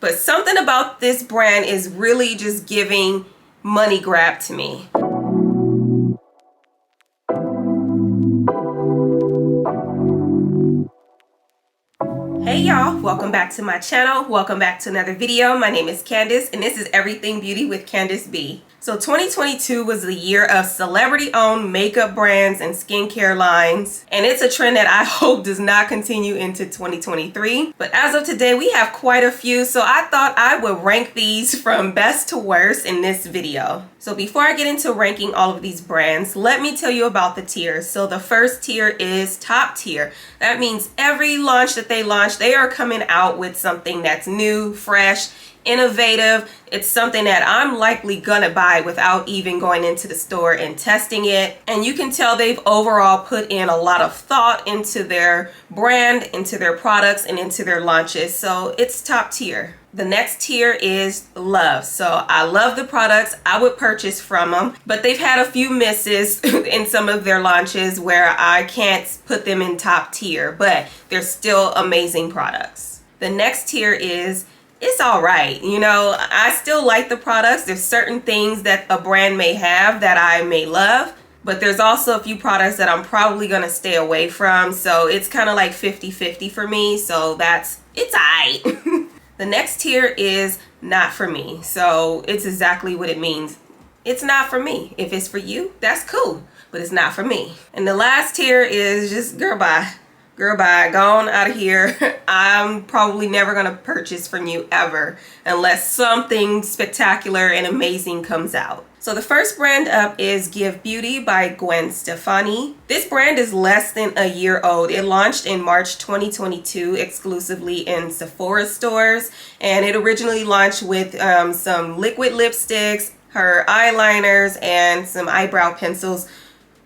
but something about this brand is really just giving money grab to me. Hey y'all, welcome back to my channel. Welcome back to another video. My name is Candice and this is Everything Beauty with Candice B. So 2022 was the year of celebrity-owned makeup brands and skincare lines, and it's a trend that I hope does not continue into 2023. But as of today, we have quite a few, so I thought I would rank these from best to worst in this video. So before I get into ranking all of these brands, let me tell you about the tiers. So the first tier is top tier. That means every launch that they launch, they are coming out with something that's new, fresh, innovative. It's something that I'm likely gonna buy without even going into the store and testing it. And you can tell they've overall put in a lot of thought into their brand, into their products, and into their launches. So it's top tier. The next tier is Love. So I love the products. I would purchase from them, but they've had a few misses in some of their launches where I can't put them in top tier, but they're still amazing products. The next tier is it's all right. You know, I still like the products. There's certain things that a brand may have that I may love, but there's also a few products that I'm probably going to stay away from. So it's kind of like 50-50 for me. So it's all right. The next tier is not for me. So it's exactly what it means. It's not for me. If it's for you, that's cool, but it's not for me. And the last tier is just girl, bye. Girl, bye, gone out of here. I'm probably never gonna purchase from you ever unless something spectacular and amazing comes out. So the first brand up is Give Beauty by Gwen Stefani. This brand is less than a year old. It launched in March 2022 exclusively in Sephora stores, and it originally launched with some liquid lipsticks, her eyeliners, and some eyebrow pencils,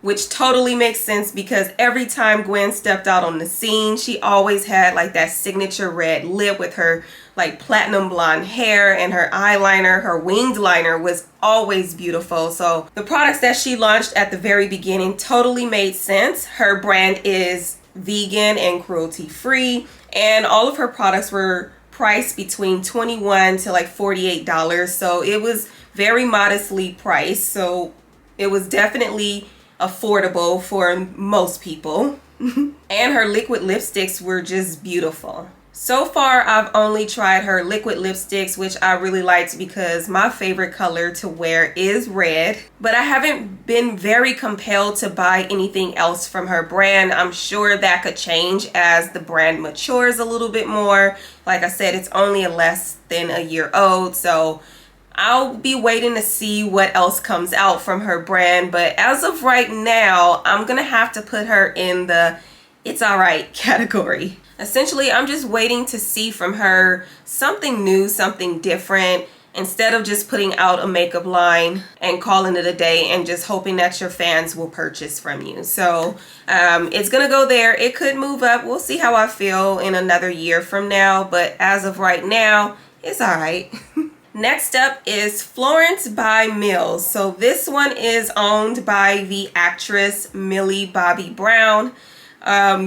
which totally makes sense because every time Gwen stepped out on the scene, she always had like that signature red lip with her like platinum blonde hair, and her eyeliner, her winged liner was always beautiful. So the products that she launched at the very beginning totally made sense. Her brand is vegan and cruelty free, and all of her products were priced between $21 to like $48. So it was very modestly priced. So it was definitely affordable for most people. And her liquid lipsticks were just beautiful. So far I've only tried her liquid lipsticks, which I really liked because my favorite color to wear is red, but I haven't been very compelled to buy anything else from her brand. I'm sure that could change as the brand matures a little bit more. Like I said, it's only less than a year old, so I'll be waiting to see what else comes out from her brand. But as of right now, I'm gonna have to put her in the it's all right category. Essentially, I'm just waiting to see from her something new, something different, instead of just putting out a makeup line and calling it a day and just hoping that your fans will purchase from you. So it's gonna go there. It could move up. We'll see how I feel in another year from now, but as of right now, it's all right. Next up is Florence by Mills. So this one is owned by the actress Millie Bobby Brown.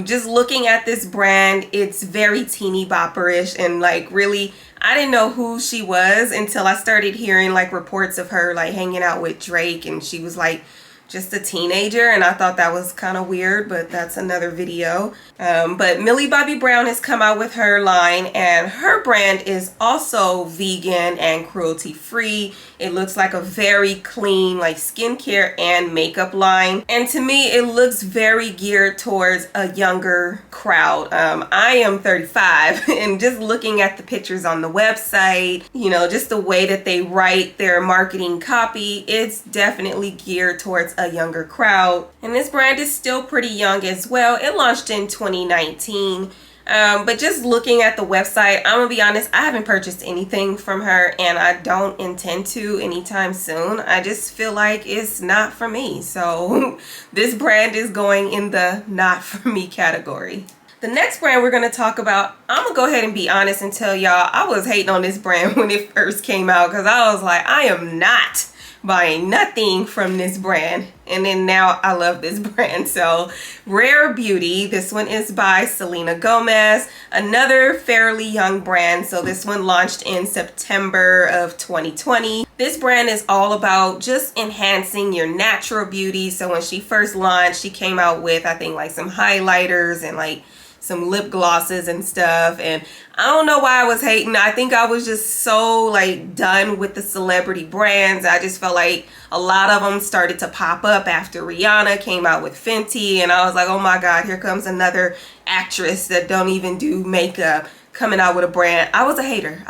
Just looking at this brand, it's very teeny bopperish, and like really, I didn't know who she was until I started hearing like reports of her like hanging out with Drake, and she was like just a teenager, and I thought that was kind of weird, but that's another video. But Millie Bobby Brown has come out with her line, and her brand is also vegan and cruelty free. It looks like a very clean like skincare and makeup line, and to me it looks very geared towards a younger crowd. I am 35 and just looking at the pictures on the website, you know, just the way that they write their marketing copy, it's definitely geared towards a younger crowd. And this brand is still pretty young as well. It launched in 2019. But just looking at the website, I'm gonna be honest, I haven't purchased anything from her, and I don't intend to anytime soon. I just feel like it's not for me. So this brand is going in the not for me category. The next brand we're going to talk about, I'm going to go ahead and be honest and tell y'all, I was hating on this brand when it first came out because I was like, I am not buying nothing from this brand, and then now I love this brand. So Rare Beauty, this one is by Selena Gomez, another fairly young brand. So this one launched in September of 2020. This brand is all about just enhancing your natural beauty. So when she first launched, she came out with, I think, like some highlighters and like some lip glosses and stuff, and I don't know why I was hating. I think I was just so like done with the celebrity brands. I just felt like a lot of them started to pop up after Rihanna came out with Fenty, and I was like, oh my god, here comes another actress that don't even do makeup coming out with a brand. I was a hater.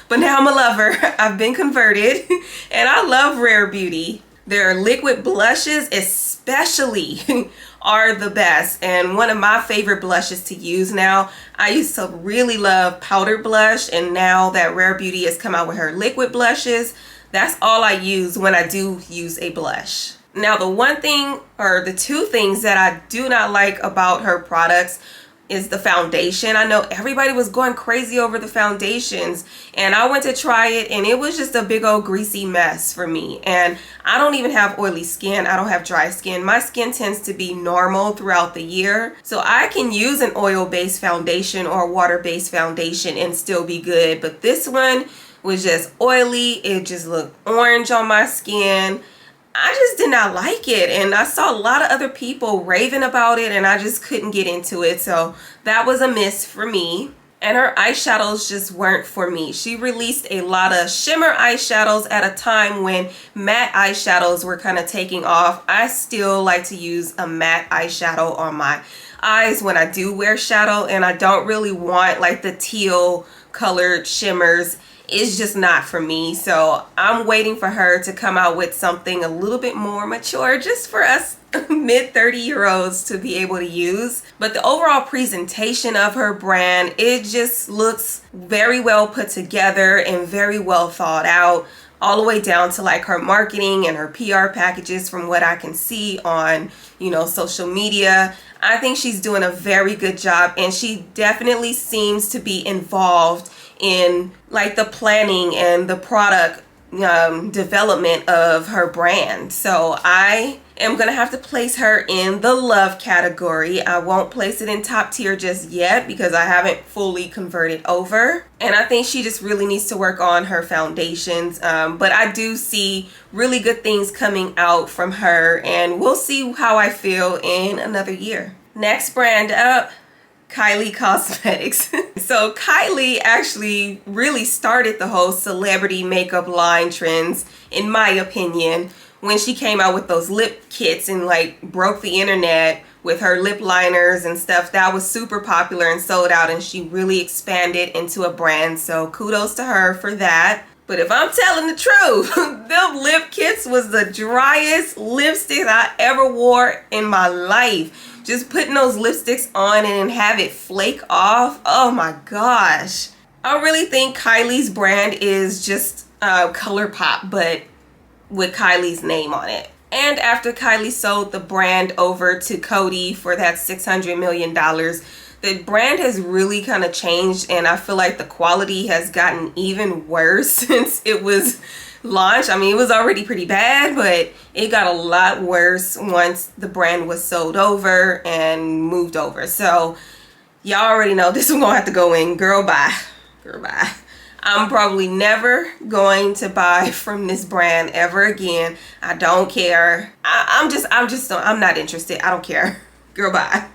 But now I'm a lover. I've been converted and I love Rare Beauty. Their liquid blushes especially are the best, and one of my favorite blushes to use now. I used to really love powder blush, and now that Rare Beauty has come out with her liquid blushes, that's all I use when I do use a blush. Now the one thing, or the two things that I do not like about her products is the foundation. I know everybody was going crazy over the foundations, and I went to try it and it was just a big old greasy mess for me. And I don't even have oily skin. I don't have dry skin. My skin tends to be normal throughout the year, so I can use an oil-based foundation or a water-based foundation and still be good. But this one was just oily. It just looked orange on my skin. I just did not like it, and I saw a lot of other people raving about it, and I just couldn't get into it. So that was a miss for me. And her eyeshadows just weren't for me. She released a lot of shimmer eyeshadows at a time when matte eyeshadows were kind of taking off. I still like to use a matte eyeshadow on my eyes when I do wear shadow, and I don't really want like the teal colored shimmers. It's just not for me. So I'm waiting for her to come out with something a little bit more mature, just for us mid 30-year-olds to be able to use. But the overall presentation of her brand, it just looks very well put together and very well thought out, all the way down to like her marketing and her PR packages from what I can see on, you know, social media. I think she's doing a very good job, and she definitely seems to be involved in like the planning and the product development of her brand. So I am gonna have to place her in the love category. I won't place it in top tier just yet because I haven't fully converted over, and I think she just really needs to work on her foundations. But I do see really good things coming out from her, and we'll see how I feel in another year. Next brand up, Kylie Cosmetics. So Kylie actually really started the whole celebrity makeup line trends, in my opinion, when she came out with those lip kits and like broke the internet with her lip liners and stuff. That was super popular and sold out, and she really expanded into a brand. So kudos to her for that. But if I'm telling the truth, them lip kits was the driest lipstick I ever wore in my life. Just putting those lipsticks on and have it flake off. Oh my gosh. I really think Kylie's brand is just ColourPop, but with Kylie's name on it. And after Kylie sold the brand over to Coty for that $600 million, the brand has really kind of changed, and I feel like the quality has gotten even worse since it was launched. I mean, it was already pretty bad, but it got a lot worse once the brand was sold over and moved over. So y'all already know this is gonna have to go in. Girl, bye. Girl, bye. I'm probably never going to buy from this brand ever again. I don't care. I'm not interested. I don't care. Girl, bye.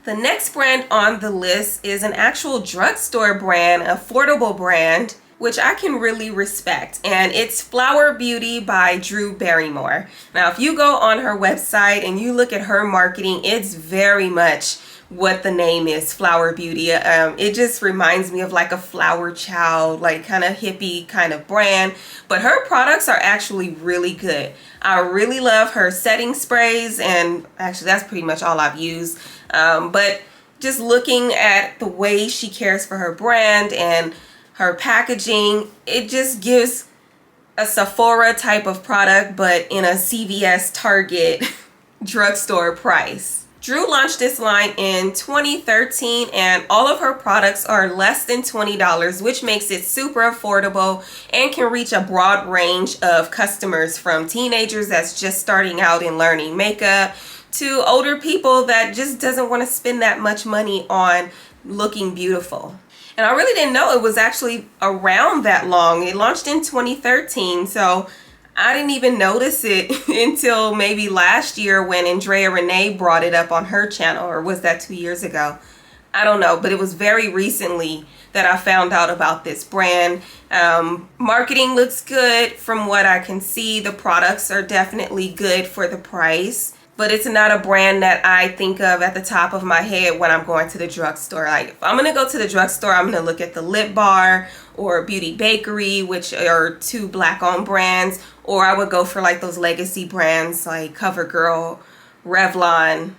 The next brand on the list is an actual drugstore brand, affordable brand, which I can really respect, and it's Flower Beauty by Drew Barrymore. Now, if you go on her website and you look at her marketing, it's very much what the name is, Flower Beauty. It just reminds me of like a flower child, like kind of hippie kind of brand, but her products are actually really good. I really love her setting sprays, and actually that's pretty much all I've used. But just looking at the way she cares for her brand and her packaging, it just gives a Sephora type of product, but in a CVS Target drugstore price. Drew launched this line in 2013 and all of her products are less than $20, which makes it super affordable and can reach a broad range of customers, from teenagers that's just starting out and learning makeup to older people that just doesn't want to spend that much money on looking beautiful. And I really didn't know it was actually around that long. It launched in 2013, so I didn't even notice it until maybe last year when Andrea Renee brought it up on her channel, or was that 2 years ago? I don't know, but it was very recently that I found out about this brand. Marketing looks good from what I can see. The products are definitely good for the price, but it's not a brand that I think of at the top of my head when I'm going to the drugstore. Like, if I'm gonna go to the drugstore, I'm gonna look at the Lip Bar or Beauty Bakerie, which are two black-owned brands, or I would go for like those legacy brands like CoverGirl, Revlon.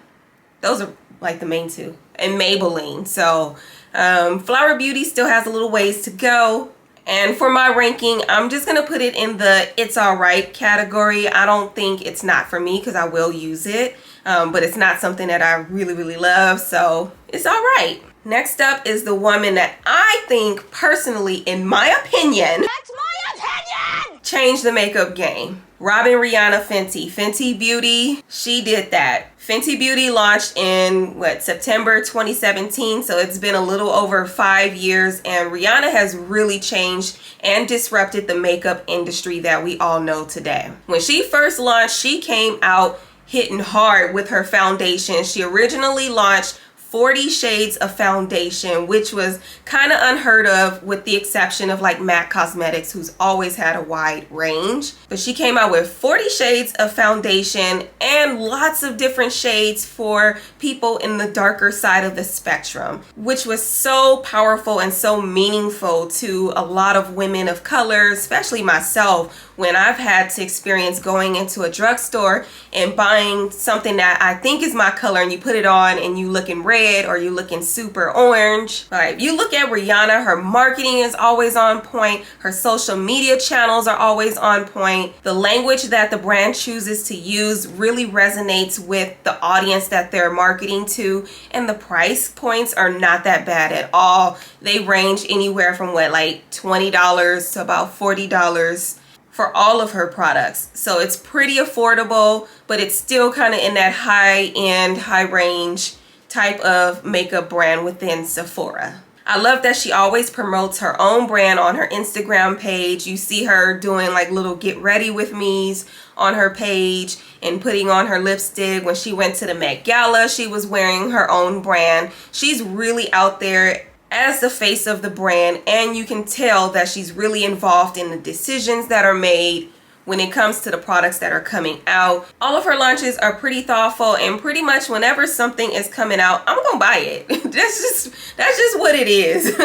Those are like the main two, and Maybelline. So Flower Beauty still has a little ways to go. And for my ranking, I'm just going to put it in the it's alright category. I don't think it's not for me because I will use it. But it's not something that I really love. So it's alright. Next up is the woman that I think personally, in my opinion, that's my opinion, changed the makeup game. Robin Rihanna Fenty. Fenty Beauty, she did that. Fenty Beauty launched in September 2017, so it's been a little over 5 years, and Rihanna has really changed and disrupted the makeup industry that we all know today. When she first launched, she came out hitting hard with her foundation. She originally launched 40 shades of foundation, which was kind of unheard of, with the exception of like MAC Cosmetics, who's always had a wide range. But she came out with 40 shades of foundation and lots of different shades for people in the darker side of the spectrum, which was so powerful and so meaningful to a lot of women of color, especially myself, when I've had to experience going into a drugstore and buying something that I think is my color, and you put it on and you looking red or you looking super orange. Like, if you look at Rihanna, her marketing is always on point. Her social media channels are always on point. The language that the brand chooses to use really resonates with the audience that they're marketing to, and the price points are not that bad at all. They range anywhere from like $20 to about $40 for all of her products. So it's pretty affordable, but it's still kind of in that high-end, high-range type of makeup brand within Sephora. I love that she always promotes her own brand on her Instagram page. You see her doing like little get ready with me's on her page and putting on her lipstick. When she went to the Met Gala, she was wearing her own brand. She's really out there as the face of the brand, and you can tell that she's really involved in the decisions that are made when it comes to the products that are coming out. All of her launches are pretty thoughtful, and pretty much whenever something is coming out, I'm gonna buy it. That's just what it is.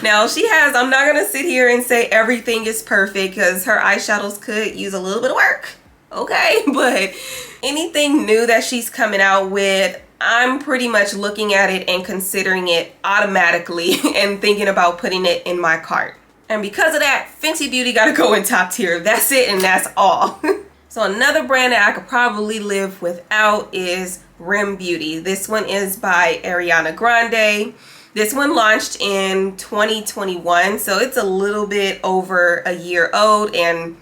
Now, I'm not gonna sit here and say everything is perfect, because her eyeshadows could use a little bit of work, okay? But anything new that she's coming out with, I'm pretty much looking at it and considering it automatically and thinking about putting it in my cart. And because of that, Fenty Beauty gotta go in top tier. That's it, and that's all. So another brand that I could probably live without is Rim Beauty. This one is by Ariana Grande. This one launched in 2021, so it's a little bit over a year old, and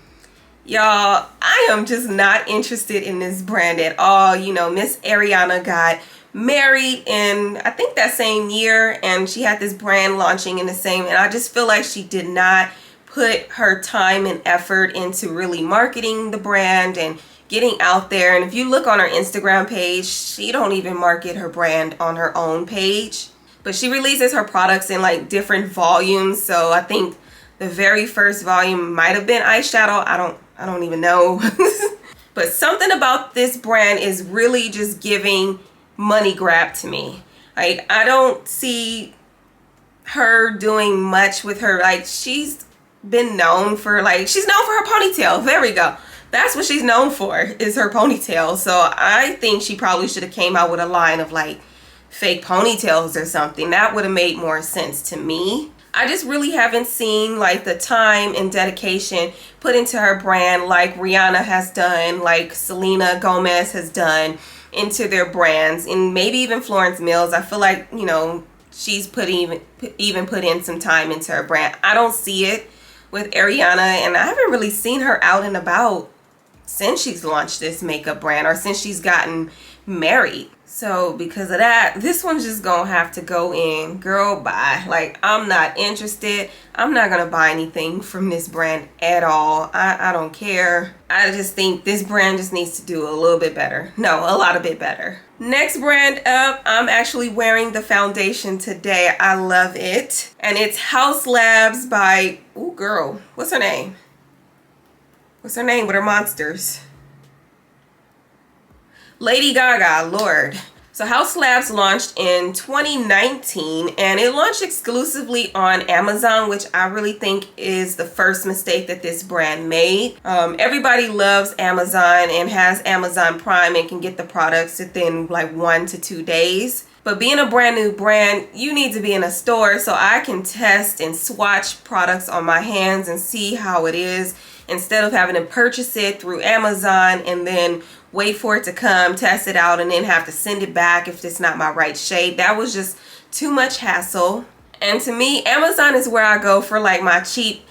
y'all, I am just not interested in this brand at all. You know, Miss Ariana got married in, I think, that same year, and she had this brand launching in the same, and I just feel like she did not put her time and effort into really marketing the brand and getting out there. And if you look on her Instagram page, she don't even market her brand on her own page, but she releases her products in like different volumes. So I think the very first volume might have been eyeshadow. I don't even know. But something about this brand is really just giving money grab to me. Like, I don't see her doing much with her, like, she's been known for, like, she's known for her ponytail. There we go. That's what she's known for, is her ponytail. So I think she probably should have came out with a line of like fake ponytails or something. That would have made more sense to me. I just really haven't seen like the time and dedication put into her brand like Rihanna has done, like Selena Gomez has done, into their brands, and maybe even Florence Mills. I feel like, you know, she's put in some time into her brand. I don't see it with Ariana, and I haven't really seen her out and about since she's launched this makeup brand, or since she's gotten married. So because of that, this one's just gonna have to go in. Girl, bye. Like, I'm not interested. I'm not gonna buy anything from this brand at all. I don't care. I just think this brand just needs to do a little bit better. No, a lot of bit better. Next brand up, I'm actually wearing the foundation today. I love it. And it's Haus Labs by, ooh girl, what's her name? What's her name with her monsters? Lady Gaga, Lord. So Haus Labs launched in 2019, and it launched exclusively on Amazon, which I really think is the first mistake that this brand made. Everybody loves Amazon and has Amazon Prime and can get the products within like 1 to 2 days. But being a brand new brand, you need to be in a store so I can test and swatch products on my hands and see how it is, instead of having to purchase it through Amazon and then wait for it to come, test it out, and then have to send it back if it's not my right shade. That was just too much hassle. And to me, Amazon is where I go for like my cheap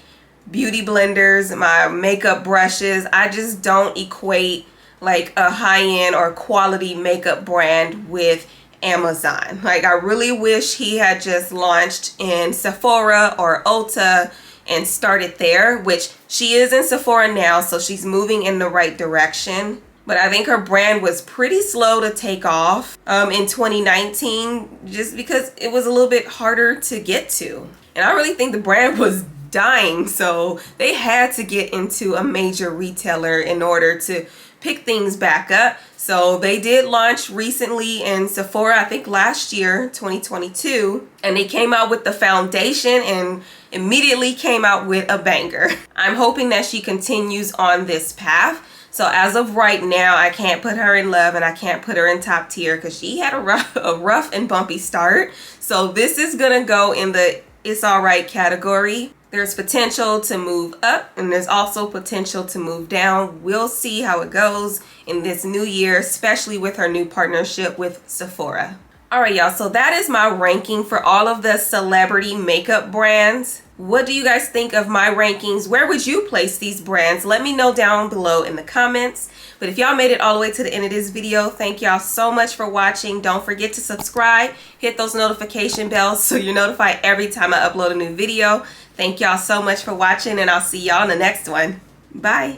beauty blenders, my makeup brushes. I just don't equate like a high-end or quality makeup brand with Amazon. Like, I really wish he had just launched in Sephora or Ulta and started there, which she is in Sephora now, so she's moving in the right direction. But I think her brand was pretty slow to take off in 2019, just because it was a little bit harder to get to. And I really think the brand was dying, so they had to get into a major retailer in order to pick things back up. So they did launch recently in Sephora, I think last year, 2022, and they came out with the foundation and immediately came out with a banger. I'm hoping that she continues on this path. So as of right now, I can't put her in love and I can't put her in top tier because she had a rough and bumpy start. So this is gonna go in the it's alright category. There's potential to move up and there's also potential to move down. We'll see how it goes in this new year, especially with her new partnership with Sephora. Alright y'all, so that is my ranking for all of the celebrity makeup brands. What do you guys think of my rankings? Where would you place these brands? Let me know down below in the comments. But if y'all made it all the way to the end of this video, thank y'all so much for watching. Don't forget to subscribe, hit those notification bells so you're notified every time I upload a new video. Thank y'all so much for watching, and I'll see y'all in the next one. Bye.